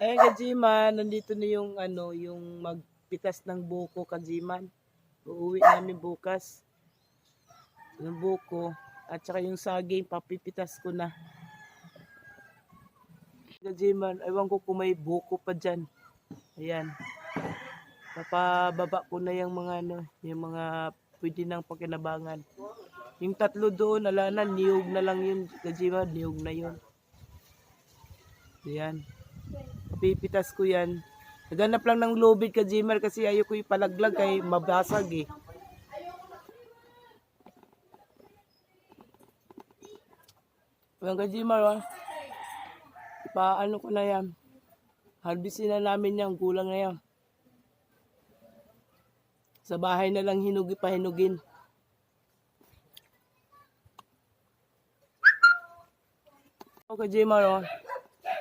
Ayan, Kajiman, nandito na yung ano, yung magpitas ng buko, Kajiman. Uuwi namin bukas. Yung buko at saka yung saging, papipitas ko na. Kajiman, ewan ko kung may buko pa dyan. Ayan. Napababa ko na yung mga ano, yung mga pwede nang pakinabangan. Yung tatlo doon, ala na, niyog na lang yun, Kajiman, niyog na yun. Ayan. Pipitas ko yan. Naganap lang ng lubid, Kajimar, kasi ayoko ipalaglag kay mabasag eh. Ayan, Kajimar, paano ko na yan. Harvestin na namin yan, kulang na yan. Sa bahay na lang pahinugin. O, Kajimar,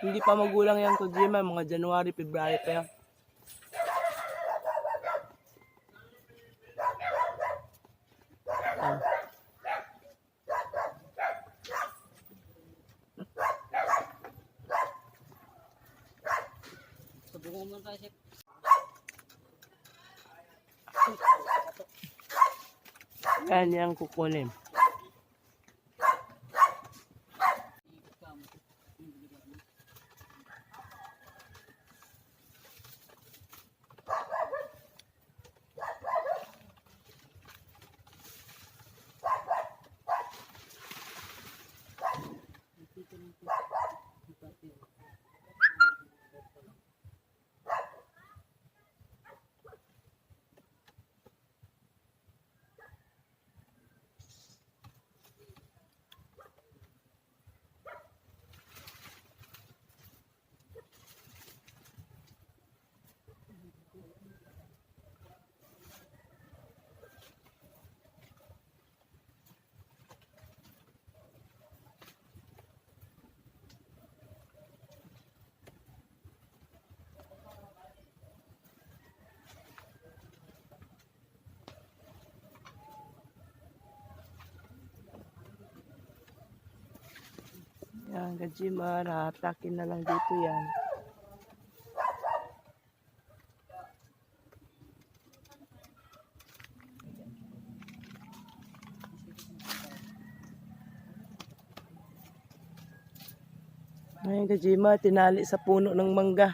hindi pa magulang yan, Kajimar, mga January, February pa yan. Yan yung kukunin. Yan, Kajimar, hatakin na lang dito yan. Ayan, Kajimar, tinali sa puno ng mangga.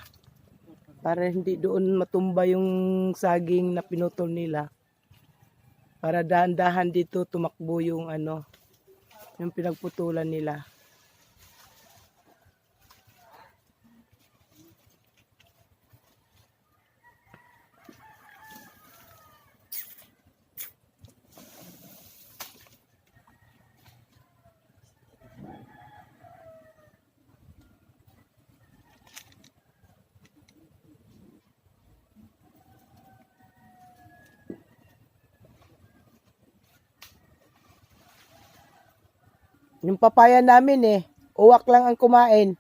Para hindi doon matumba yung saging na pinutol nila. Para dahan-dahan dito tumakbo yung ano, yung pinagputulan nila. Yung papaya namin eh, uwak lang ang kumain.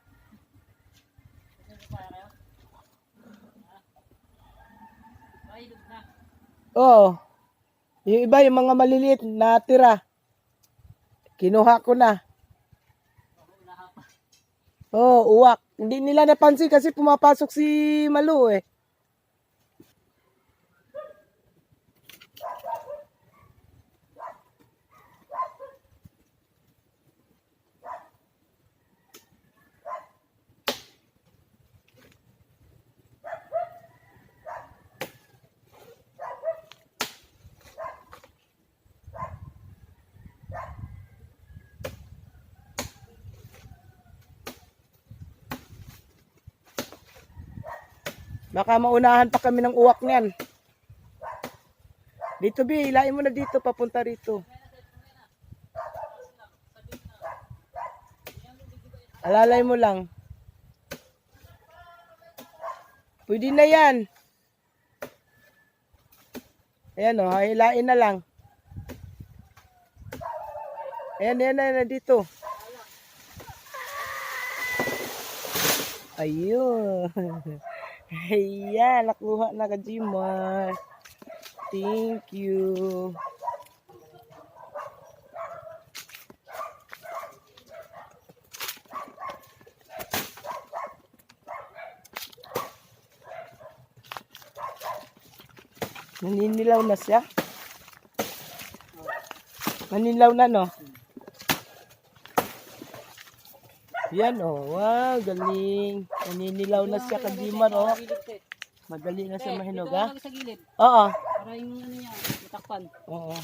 Oo. Yung iba, yung mga maliliit na tira. Kinuha ko na. Oo, uwak. Hindi nila napansin kasi pumapasok si Malu eh. Baka maunahan pa kami ng uwak niyan. Dito, Bi, ilain mo na dito, papunta rito. Alalay mo lang. Pwede na yan. Ayan o, hilain na lang. Ayan, dito. Ayun. Ayan, nakuha na, Kajimar. Thank you. Naninilaw na siya. Naninilaw na, no? Yan, oh. Wow, galing. Naninilaw na siya, Kajimar, oh. Madali na siya mahinog, ha? Sa gilid. Oo. Para yung ano niya, matakpan. Oo.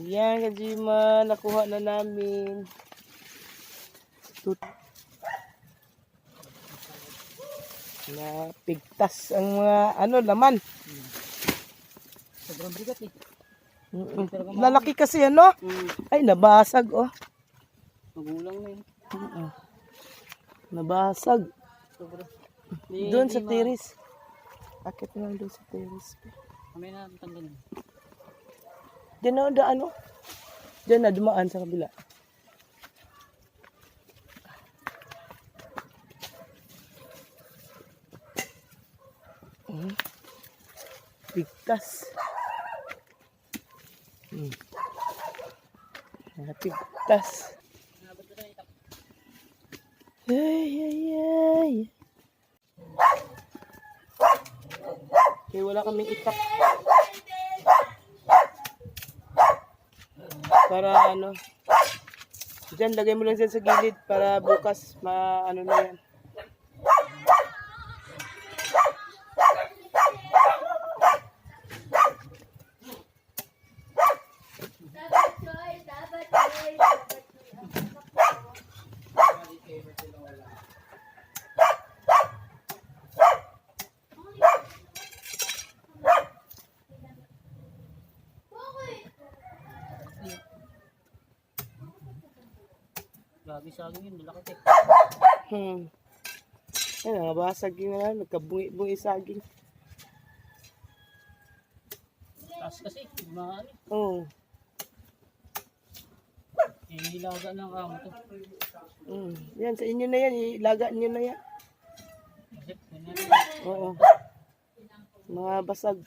Yan, Kajimar. Nakuha na namin. Na pigtas ang mga ano laman. Sobrang bigat eh. Lalaki kasi ano? Ay, nabasag, oh. Magulang na yun. Nabasag. Sobrang. Doon sa terrace. Akit na lang doon sa terrace. Kamay na tanggalin. Diyan na daan, oh. Diyan na dumaan sa kabila. Pigtas. Pigtas. Ay, ay, ay. Okay, wala kaming itak. Para ano. Diyan, lagay mo lang dyan sa gilid para bukas ano na yan. Grabe sa akin yun, malaki eh. Ay, nabasag yun na, nagkabungi-bungi saging. Taas kasi, mahal. Oo. Ilaga ng kamo to. Yan, sa inyo na yan, ilaga nyo na yan. Oo. Mga basag.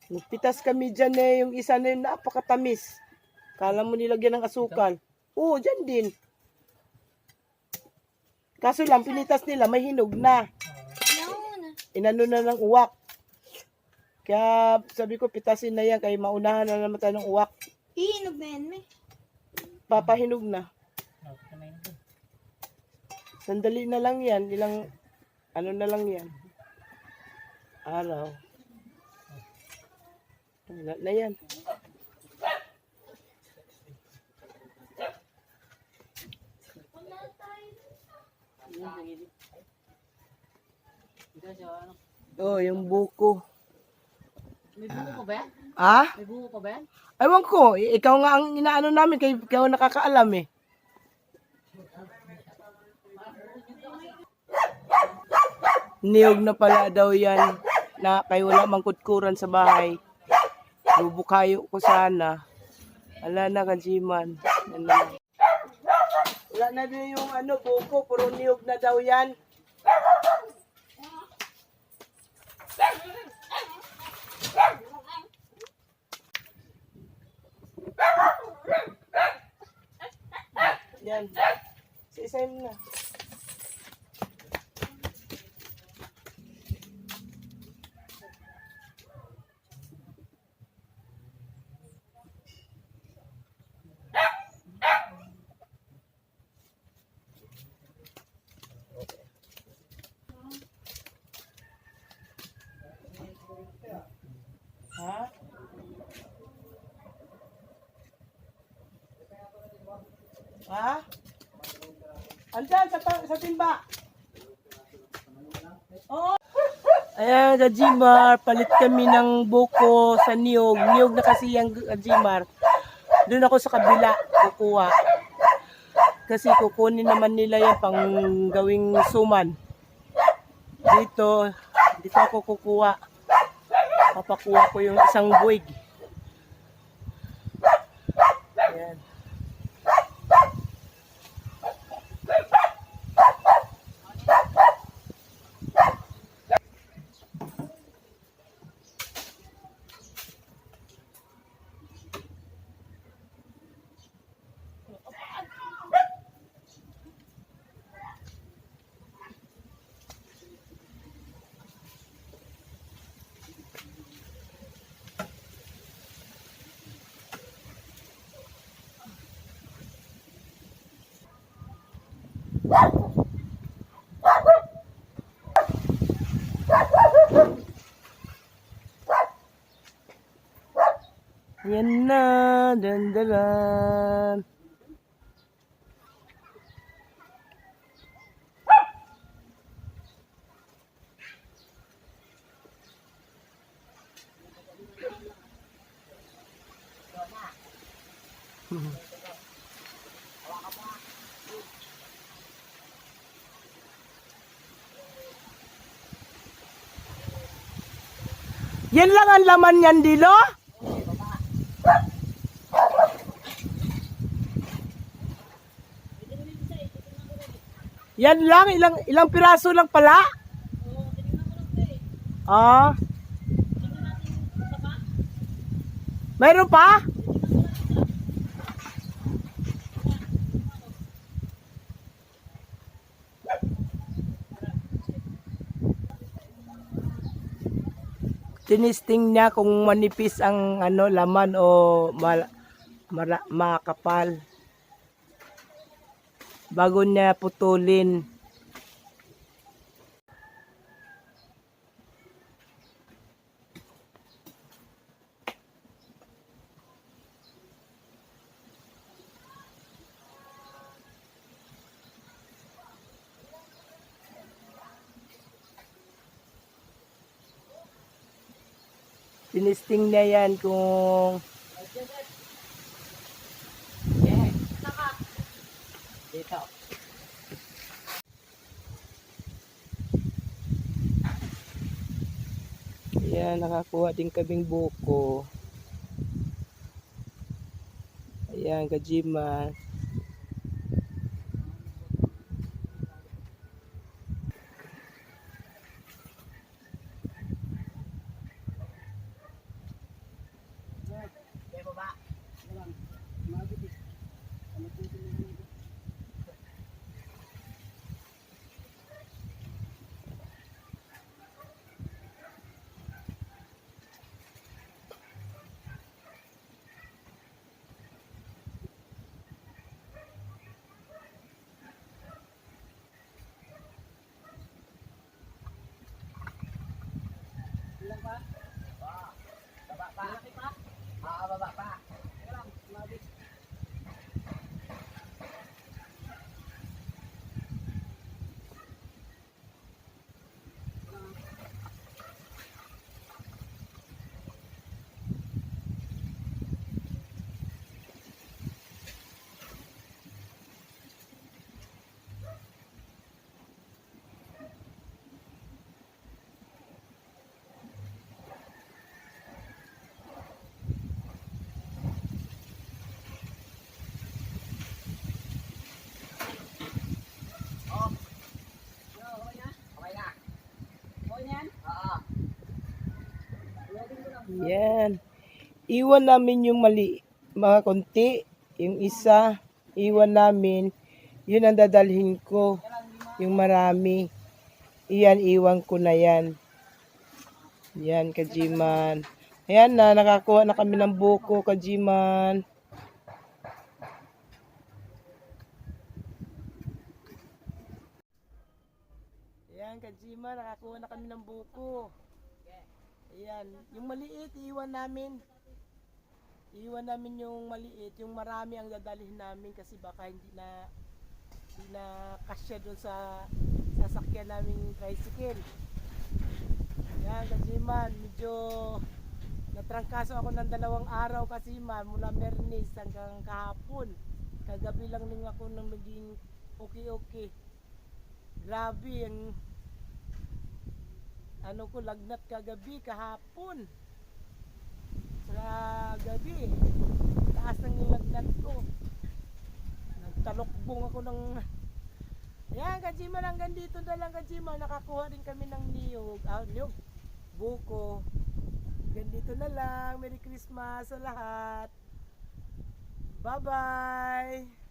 Nagpitas kami dyan eh, yung isa na yun napakatamis. Kala mo nilagyan ng asukal. Oo, dyan din. Kaso lang, pinitas nila, may hinog na. Inano na ng uwak. Kaya sabi ko, pitasin na yan, kaya maunahan na naman tayo ng uwak. Hinog na yan, may. Papahinog na. Sandali na lang yan, ilang, ano na lang yan. Araw. Wala na yan. Oh, yung buko. May bungo pa ba yan? Ah? May bungo pa ba yan? Ewan ko, ikaw nga ang inaano namin, kay ikaw nakakaalam eh. Niyog na pala daw yan, na kayo wala mang kutkuran sa bahay. Bubukayo ko sana. Wala na, Kajiman. Wala na din yung ano, buko, puro niyog na daw yan. Yan. Isa-isahin mo na. Ha? Ha? Andyan sa timba. Oo. Ayan, Kajimar, palit kami ng buko sa niyog. Niyog na kasi yung Kajimar. Doon ako sa kabila kukuha. Kasi kukunin naman nila yan pang gawing suman. Dito ako kukuha. Papakuha ko yung isang buwig. Ayan. Yan na, dandaran. Yan lang ang laman yan, Dilo? Yan lang, ilang piraso lang pala? Ah. Mayroon pa? Tinisting niya kung manipis ang ano laman o makapal bago niya putulin. Tinisting niya yan kung Dito. ayan, nakakuha din kaming buko. Ayan, kajiman. Yan. Iwan namin yung mali, mga konti. Yung isa, iwan namin. Yun ang dadalhin ko. Yung marami. Iyan, iwan ko na yan. Yan, kajiman. Ayan na, nakakuha na kami ng buko, kajiman. Ayan, kajiman, nakakuha na kami ng buko. Ayan, yung maliit, iiwan namin. Iiwan namin yung maliit, yung marami ang dadalhin namin kasi baka hindi na kasya doon sa sasakyan naming tricycle. Ayan, kajiman, medyo natrangkaso ako ng 2 araw kasi mula Mernis hanggang kahapon. Kagabi lang nung ako nang naging okay. Grabe, ang ano ko, lagnat kagabi, kahapon. Sa gabi, taas ng lagnat ko. Nagtalokbong ako ng... Ayan, kajiman, hanggang dito na lang, kajiman. Nakakuha rin kami ng niyog, buko. Hanggang dito na lang. Merry Christmas sa lahat. Bye-bye!